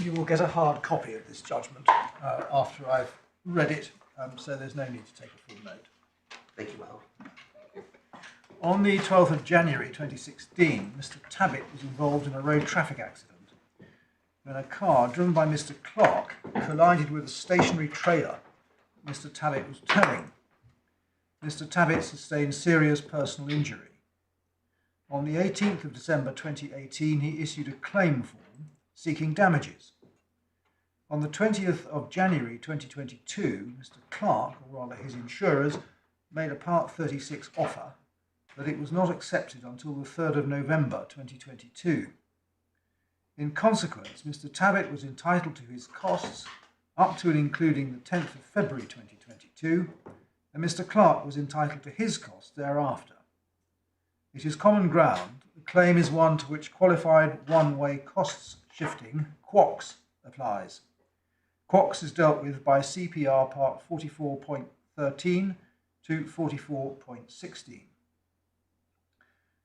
you will get a hard copy of this judgment after I've read it, so there's no need to take a full note. Thank you, my lord. On the 12th of January 2016, Mr. Tabbitt was involved in a road traffic accident when a car driven by Mr. Clark collided with a stationary trailer Mr. Tabbitt was towing. Mr. Tabbitt sustained serious personal injury. On the 18th of December 2018, he issued a claim form seeking damages. On the 20th of January 2022, Mr. Clark, or rather his insurers, made a Part 36 offer, but it was not accepted until the 3rd of November 2022. In consequence, Mr. Tabbitt was entitled to his costs up to and including the 10th of February 2022, and Mr. Clark was entitled to his costs thereafter. It is common ground that the claim is one to which qualified one-way costs shifting, QOCS, applies. QOCS is dealt with by CPR Part 44.13 to 44.16.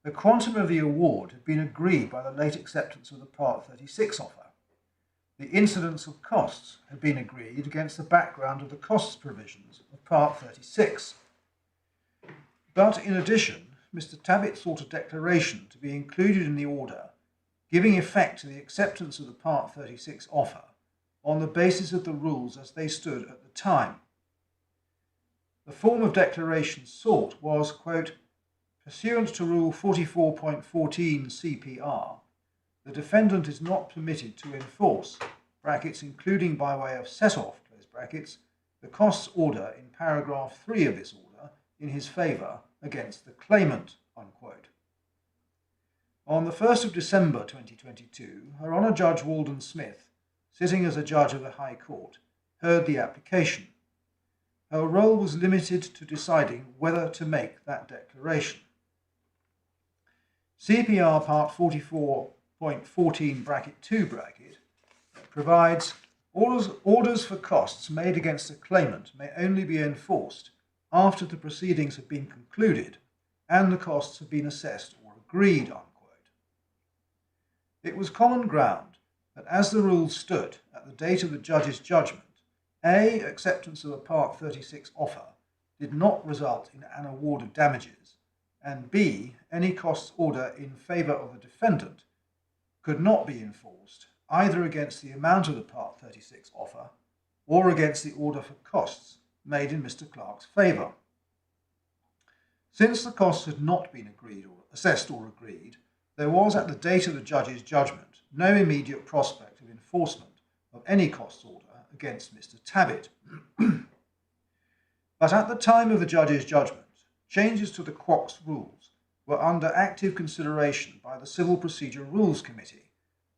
The quantum of the award had been agreed by the late acceptance of the Part 36 offer. The incidence of costs had been agreed against the background of the costs provisions of Part 36. But in addition, Mr. Tabbitt sought a declaration to be included in the order giving effect to the acceptance of the Part 36 offer on the basis of the rules as they stood at the time. The form of declaration sought was, quote, pursuant to Rule 44.14 CPR, the defendant is not permitted to enforce, brackets including by way of set-off, close brackets, the costs order in paragraph 3 of this order in his favour against the claimant, unquote. On the 1st of December 2022, Her Honour Judge Walden-Smith, sitting as a judge of the High Court, heard the application. Her role was limited to deciding whether to make that declaration. CPR Part 44.14 bracket 2 bracket provides orders for costs made against a claimant may only be enforced after the proceedings have been concluded and the costs have been assessed or agreed, unquote. It was common ground that as the rules stood at the date of the judge's judgment, A, acceptance of a Part 36 offer did not result in an award of damages, and B, any costs order in favour of the defendant could not be enforced either against the amount of the Part 36 offer or against the order for costs made in Mr. Clark's favour. Since the costs had not been agreed or assessed or agreed, there was at the date of the judge's judgment no immediate prospect of enforcement of any costs order against Mr. Tabbitt. But at the time of the judge's judgment, changes to the QOCS rules were under active consideration by the Civil Procedure Rules Committee,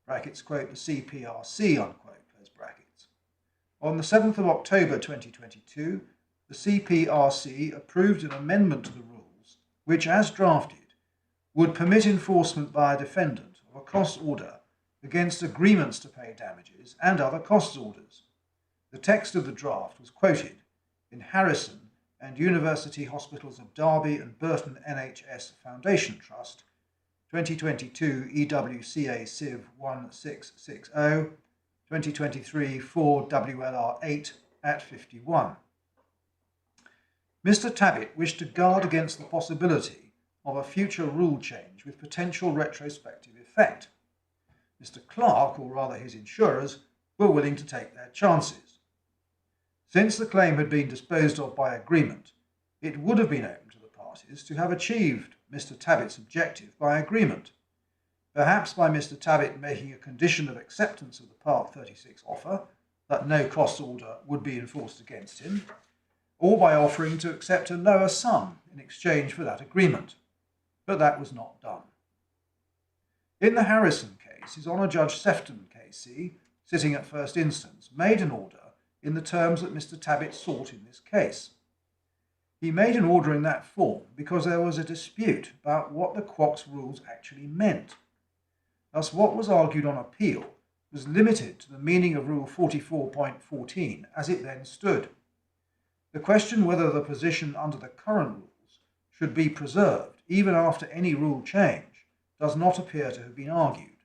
brackets quote the CPRC, unquote, close brackets. On the 7th of October 2022, the CPRC approved an amendment to the rules which, as drafted, would permit enforcement by a defendant of a costs order against agreements to pay damages and other costs orders. The text of the draft was quoted in Harrison and University Hospitals of Derby and Burton NHS Foundation Trust, 2022 EWCA Civ 1660, 2023 4 WLR 8 at 51. Mr. Tabbitt wished to guard against the possibility of a future rule change with potential retrospective effect. Mr. Clark, or rather his insurers, were willing to take their chances. Since the claim had been disposed of by agreement, it would have been open to the parties to have achieved Mr. Tabbitt's objective by agreement, perhaps by Mr. Tabbitt making a condition of acceptance of the Part 36 offer that no costs order would be enforced against him, or by offering to accept a lower sum in exchange for that agreement. But that was not done. In the Harrison case, His Honour Judge Sefton KC, sitting at first instance, made an order in the terms that Mr. Tabbitt sought in this case. He made an order in that form because there was a dispute about what the QOCS rules actually meant. Thus, what was argued on appeal was limited to the meaning of Rule 44.14 as it then stood. The question whether the position under the current rules should be preserved even after any rule change does not appear to have been argued,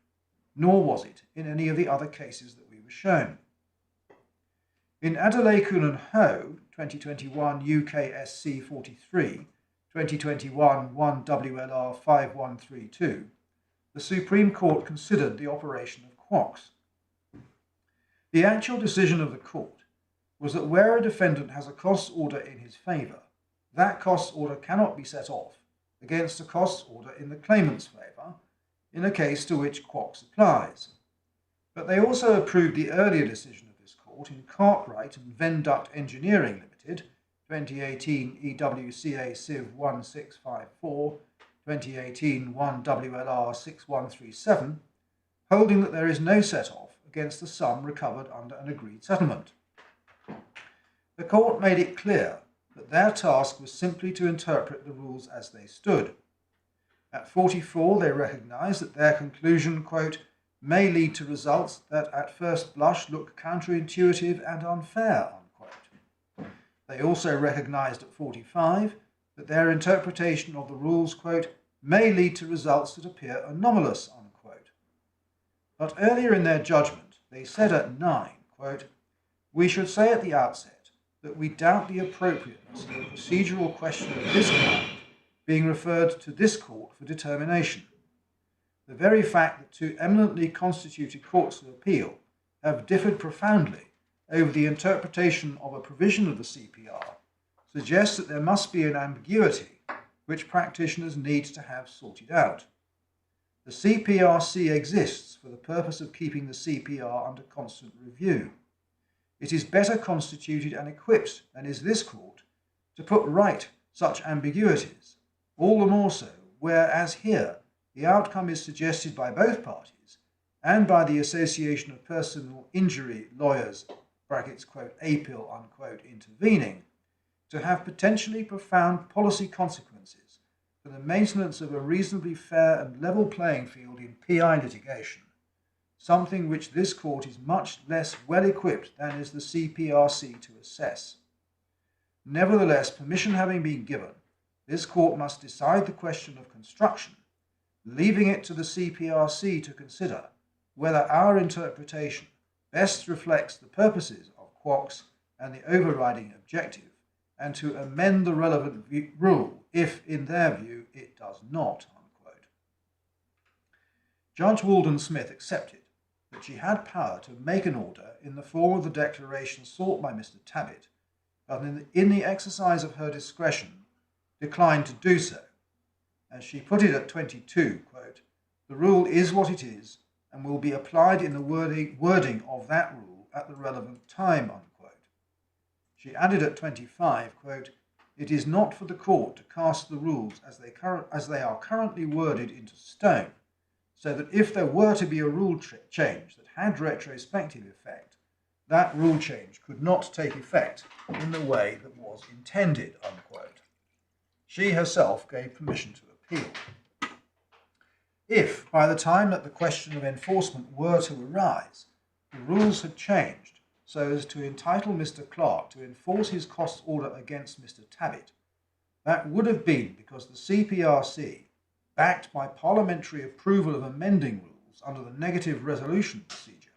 nor was it in any of the other cases that we was shown. In Adelakun and Ho, 2021 UKSC 43, 2021 1 WLR 5132, the Supreme Court considered the operation of QOCS. The actual decision of the court was that where a defendant has a costs order in his favour, that costs order cannot be set off against a costs order in the claimant's favour in a case to which QOCS applies. But they also approved the earlier decision of this court in Cartwright and Venduct Engineering Limited, 2018 EWCA Civ 1654, 2018 1 WLR 6137, holding that there is no set-off against the sum recovered under an agreed settlement. The court made it clear that their task was simply to interpret the rules as they stood. At 44, they recognised that their conclusion, quote, may lead to results that at first blush look counterintuitive and unfair, unquote. They also recognised at 45 that their interpretation of the rules, quote, may lead to results that appear anomalous, unquote. But earlier in their judgment, they said at 9, quote, we should say at the outset that we doubt the appropriateness of a procedural question of this kind being referred to this court for determination. The very fact that two eminently constituted courts of appeal have differed profoundly over the interpretation of a provision of the CPR suggests that there must be an ambiguity which practitioners need to have sorted out. The CPRC exists for the purpose of keeping the CPR under constant review. It is better constituted and equipped than is this court to put right such ambiguities, all the more so whereas here the outcome is suggested by both parties and by the Association of Personal Injury Lawyers, brackets, quote, APIL, unquote, intervening, to have potentially profound policy consequences for the maintenance of a reasonably fair and level playing field in PI litigation, something which this court is much less well equipped than is the CPRC to assess. Nevertheless, permission having been given, this court must decide the question of construction, leaving it to the CPRC to consider whether our interpretation best reflects the purposes of QOCS and the overriding objective, and to amend the relevant rule if, in their view, it does not, unquote. Judge Walden-Smith accepted that she had power to make an order in the form of the declaration sought by Mr. Tabbitt, but in the exercise of her discretion declined to do so. As she put it at 22, quote, the rule is what it is and will be applied in the wording of that rule at the relevant time, unquote. She added at 25, quote, it is not for the court to cast the rules as they are currently worded into stone, so that if there were to be a rule change that had retrospective effect, that rule change could not take effect in the way that was intended, unquote. She herself gave permission to appeal. If, by the time that the question of enforcement were to arise, the rules had changed so as to entitle Mr. Clark to enforce his cost order against Mr. Tabbitt, that would have been because the CPRC, backed by parliamentary approval of amending rules under the negative resolution procedure,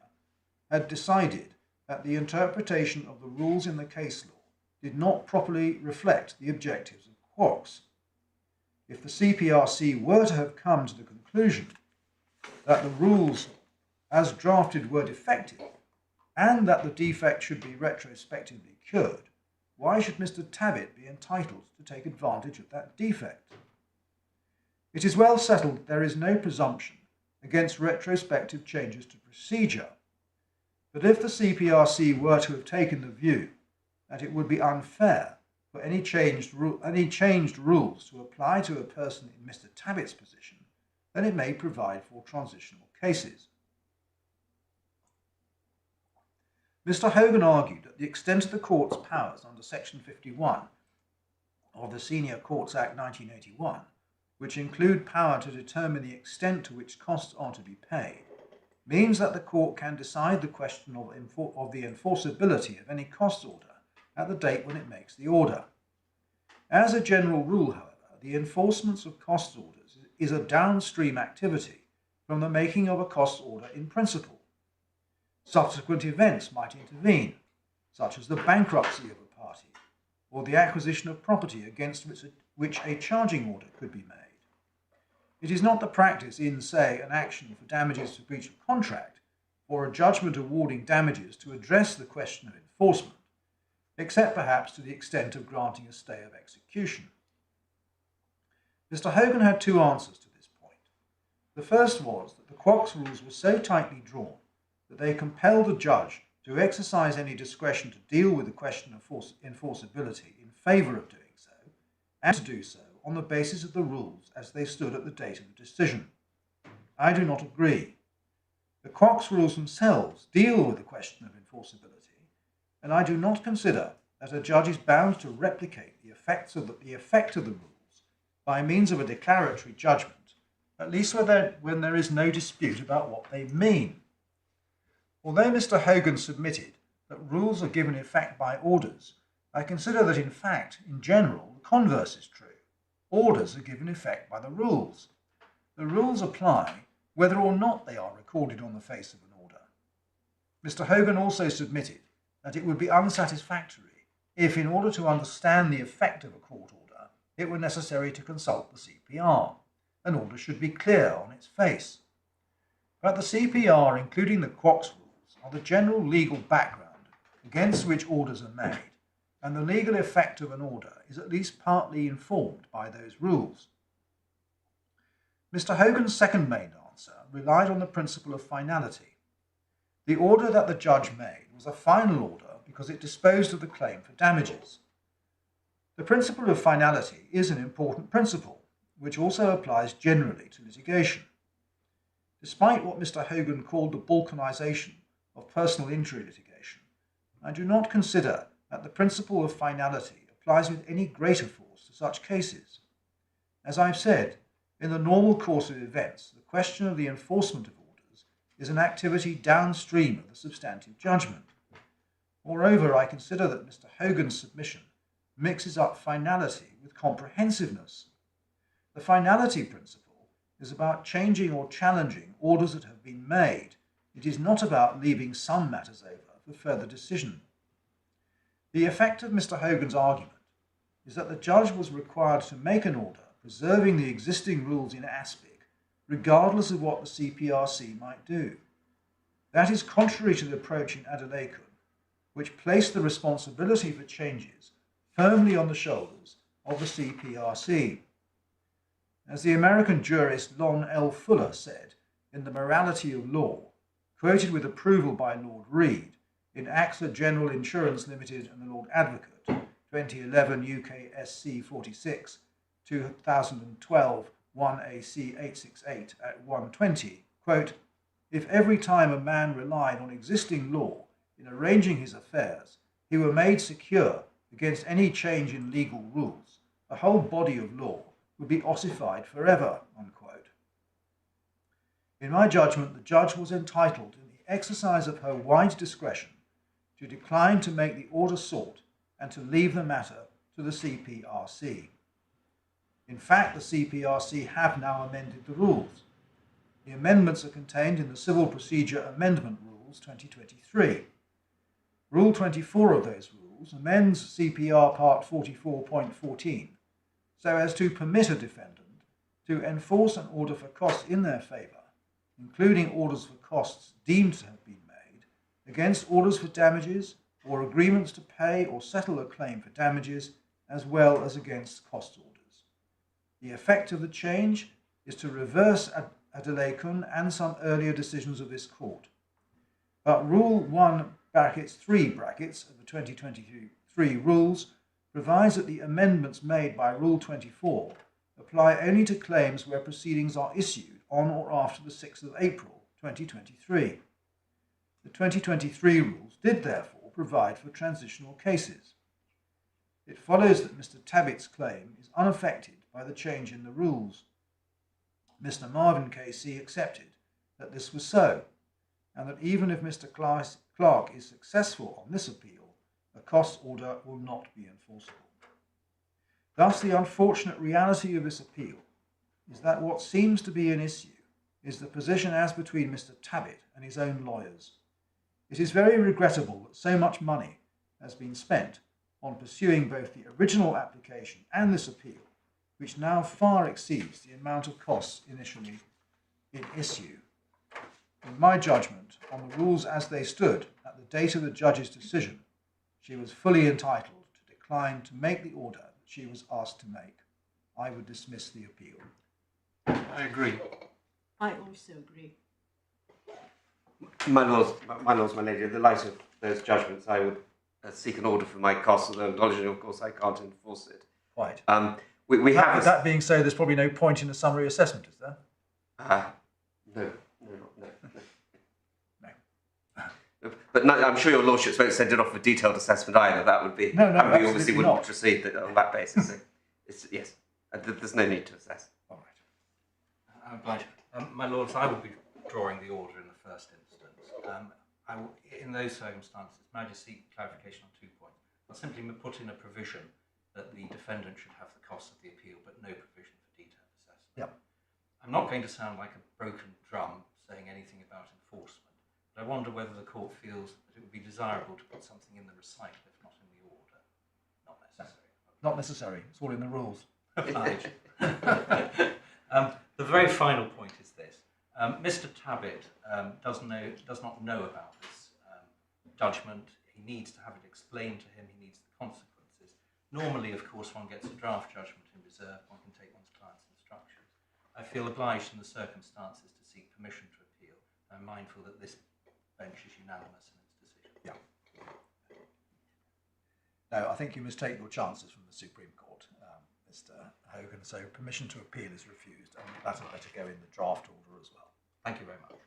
had decided that the interpretation of the rules in the case law did not properly reflect the objectives of QOCS. If the CPRC were to have come to the conclusion that the rules as drafted were defective and that the defect should be retrospectively cured, why should Mr. Tabbitt be entitled to take advantage of that defect? It is well settled that there is no presumption against retrospective changes to procedure, but if the CPRC were to have taken the view that it would be unfair for any changed rules to apply to a person in Mr. Tabbitt's position, then it may provide for transitional cases. Mr. Hogan argued that the extent of the court's powers under Section 51 of the Senior Courts Act 1981, which include power to determine the extent to which costs are to be paid, means that the court can decide the question of the enforceability of any cost order at the date when it makes the order. As a general rule, however, the enforcement of cost orders is a downstream activity from the making of a cost order in principle. Subsequent events might intervene, such as the bankruptcy of a party or the acquisition of property against which a charging order could be made. It is not the practice in, say, an action for damages for breach of contract or a judgment awarding damages to address the question of enforcement, except perhaps to the extent of granting a stay of execution. Mr. Hogan had two answers to this point. The first was that the QOCS rules were so tightly drawn that they compelled a judge to exercise any discretion to deal with the question of enforceability in favour of doing so, and to do so on the basis of the rules as they stood at the date of the decision. I do not agree. The QOCS rules themselves deal with the question of enforceability, and I do not consider that a judge is bound to replicate the effect of the rules by means of a declaratory judgment, at least when there is no dispute about what they mean. Although Mr. Hogan submitted that rules are given effect by orders, I consider that in fact, in general, the converse is true. Orders are given effect by the rules. The rules apply whether or not they are recorded on the face of an order. Mr. Hogan also submitted that it would be unsatisfactory if, in order to understand the effect of a court order, it were necessary to consult the CPR. An order should be clear on its face. But the CPR, including the QOCS rules, are the general legal background against which orders are made, and the legal effect of an order is at least partly informed by those rules. Mr. Hogan's second main answer relied on the principle of finality. The order that the judge made was a final order because it disposed of the claim for damages. The principle of finality is an important principle, which also applies generally to litigation. Despite what Mr. Hogan called the balkanisation of personal injury litigation, I do not consider that the principle of finality applies with any greater force to such cases. As I've said, in the normal course of events, the question of the enforcement of orders is an activity downstream of the substantive judgment. Moreover, I consider that Mr. Hogan's submission mixes up finality with comprehensiveness. The finality principle is about changing or challenging orders that have been made. It is not about leaving some matters over for further decision. The effect of Mr. Hogan's argument is that the judge was required to make an order preserving the existing rules in aspic, regardless of what the CPRC might do. That is contrary to the approach in Adelakun, which placed the responsibility for changes firmly on the shoulders of the CPRC. As the American jurist Lon L. Fuller said in The Morality of Law, quoted with approval by Lord Reed in AXA General Insurance Limited and the Lord Advocate, 2011 UKSC 46, 2012 1AC 868 at 120, quote, "If every time a man relied on existing law in arranging his affairs, he were made secure against any change in legal rules, the whole body of law would be ossified forever," unquote. In my judgment, the judge was entitled, in the exercise of her wide discretion, to decline to make the order sought and to leave the matter to the CPRC. In fact, the CPRC have now amended the rules. The amendments are contained in the Civil Procedure Amendment Rules 2023. Rule 24 of those rules amends CPR Part 44.14 so as to permit a defendant to enforce an order for costs in their favour, including orders for costs deemed to have been made, against orders for damages or agreements to pay or settle a claim for damages, as well as against cost orders. The effect of the change is to reverse Adelakun and some earlier decisions of this court. But Rule 1(3) of the 2023 rules provides that the amendments made by Rule 24 apply only to claims where proceedings are issued on or after the 6th of April 2023. The 2023 rules did therefore provide for transitional cases. It follows that Mr. Tabbitt's claim is unaffected by the change in the rules. Mr. Marvin KC accepted that this was so, and that even if Mr. Clark is successful on this appeal, a cost order will not be enforceable. Thus, the unfortunate reality of this appeal is that what seems to be an issue is the position as between Mr. Tabbitt and his own lawyers. It is very regrettable that so much money has been spent on pursuing both the original application and this appeal, which now far exceeds the amount of costs initially in issue. In my judgment, on the rules as they stood at the date of the judge's decision, she was fully entitled to decline to make the order that she was asked to make. I would dismiss the appeal. I agree. I also agree. My lords, my lady, in the light of those judgments, I would seek an order for my costs, although acknowledging, of course, I can't enforce it. Quite. We have that being so, there's probably no point in a summary assessment, is there? No. But no, I'm sure your lordships won't send it off for detailed assessment either. That would be... No, we obviously wouldn't not. proceed on that basis. Yes, there's no need to assess. All right. I'm obliged. My lords, I will be drawing the order in the first instance. In those circumstances, may I just seek clarification on 2 points? I'll simply put in a provision that the defendant should have the cost of the appeal, but no provision for detailed assessment. Yep. I'm not going to sound like a broken drum saying anything about enforcement, but I wonder whether the court feels that it would be desirable to put something in the recital, if not in the order. Not necessary. Not necessary. It's all in the rules. Obliged. The very final point is this. Mr. Tabbitt does not know about this judgment. He needs to have it explained to him. He needs the consequences. Normally, of course, one gets a draft judgment in reserve. One can take one's client's instructions. I feel obliged in the circumstances to seek permission to appeal. I'm mindful that this bench is unanimous in its decision. Yeah. No, I think you mistake your chances from the Supreme Court, Mr. Hogan. So permission to appeal is refused, and that had better go in the draft order as well. Thank you very much.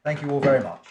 Thank you all very much.